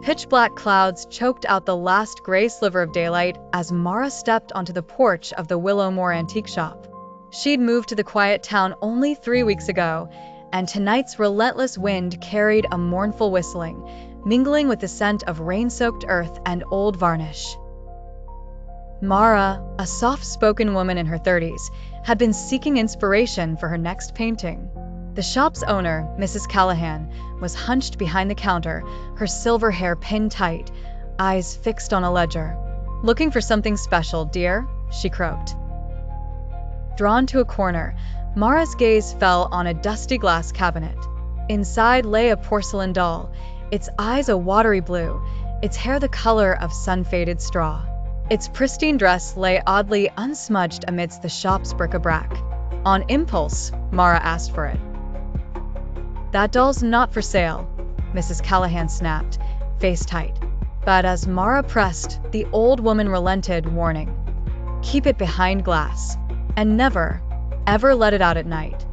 Pitch-black clouds choked out the last gray sliver of daylight as Mara stepped onto the porch of the Willowmore antique shop. She'd moved to the quiet town only 3 weeks ago, and tonight's relentless wind carried a mournful whistling, mingling with the scent of rain-soaked earth and old varnish. Mara, a soft-spoken woman in her 30s, had been seeking inspiration for her next painting. The shop's owner, Mrs. Callahan, was hunched behind the counter, her silver hair pinned tight, eyes fixed on a ledger. "Looking for something special, dear?" she croaked. Drawn to a corner, Mara's gaze fell on a dusty glass cabinet. Inside lay a porcelain doll, its eyes a watery blue, its hair the color of sun-faded straw. Its pristine dress lay oddly unsmudged amidst the shop's bric-a-brac. On impulse, Mara asked for it. "That doll's not for sale," Mrs. Callahan snapped, face tight. But as Mara pressed, the old woman relented, warning, "Keep it behind glass, and never, ever let it out at night."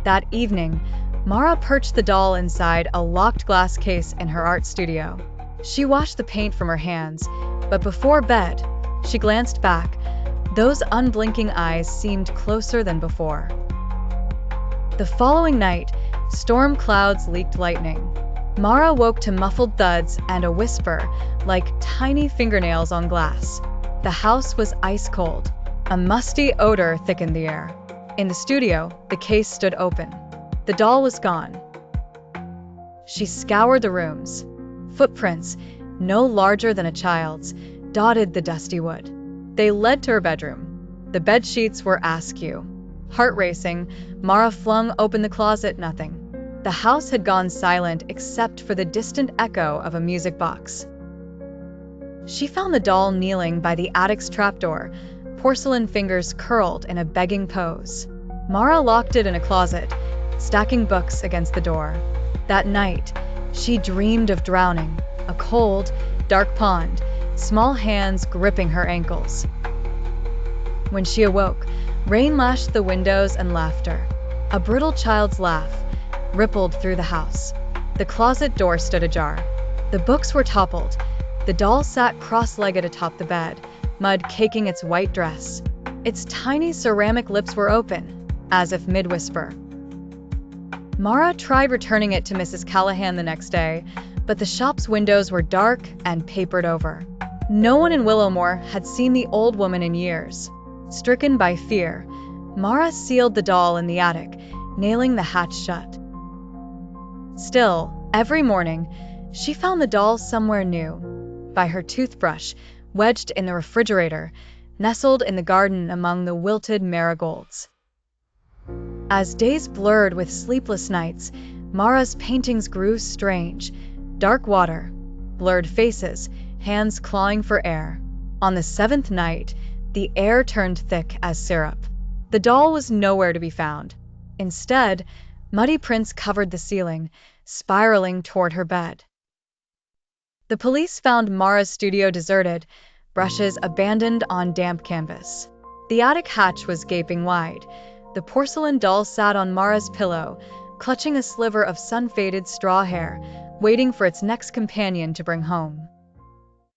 That evening, Mara perched the doll inside a locked glass case in her art studio. She washed the paint from her hands, but before bed, she glanced back. Those unblinking eyes seemed closer than before. The following night, storm clouds leaked lightning. Mara woke to muffled thuds and a whisper, like tiny fingernails on glass. The house was ice cold. A musty odor thickened the air. In the studio, the case stood open. The doll was gone. She scoured the rooms. Footprints, no larger than a child's, dotted the dusty wood. They led to her bedroom. The bed sheets were askew. Heart racing, Mara flung open the closet. Nothing. The house had gone silent except for the distant echo of a music box. She found the doll kneeling by the attic's trapdoor, porcelain fingers curled in a begging pose. Mara locked it in a closet, stacking books against the door. That night, she dreamed of drowning, a cold, dark pond, small hands gripping her ankles. When she awoke, rain lashed the windows and laughter. A brittle child's laugh rippled through the house. The closet door stood ajar. The books were toppled. The doll sat cross-legged atop the bed, mud caking its white dress. Its tiny ceramic lips were open, as if mid-whisper. Mara tried returning it to Mrs. Callahan the next day, but the shop's windows were dark and papered over. No one in Willowmore had seen the old woman in years. Stricken by fear, Mara sealed the doll in the attic, nailing the hatch shut. Still, every morning, she found the doll somewhere new. By her toothbrush, wedged in the refrigerator, nestled in the garden among the wilted marigolds. As days blurred with sleepless nights, Mara's paintings grew strange. Dark water, blurred faces, hands clawing for air. On the 7th night, the air turned thick as syrup. The doll was nowhere to be found. Instead, muddy prints covered the ceiling, spiraling toward her bed. The police found Mara's studio deserted, brushes abandoned on damp canvas. The attic hatch was gaping wide. The porcelain doll sat on Mara's pillow, clutching a sliver of sun-faded straw hair, waiting for its next companion to bring home.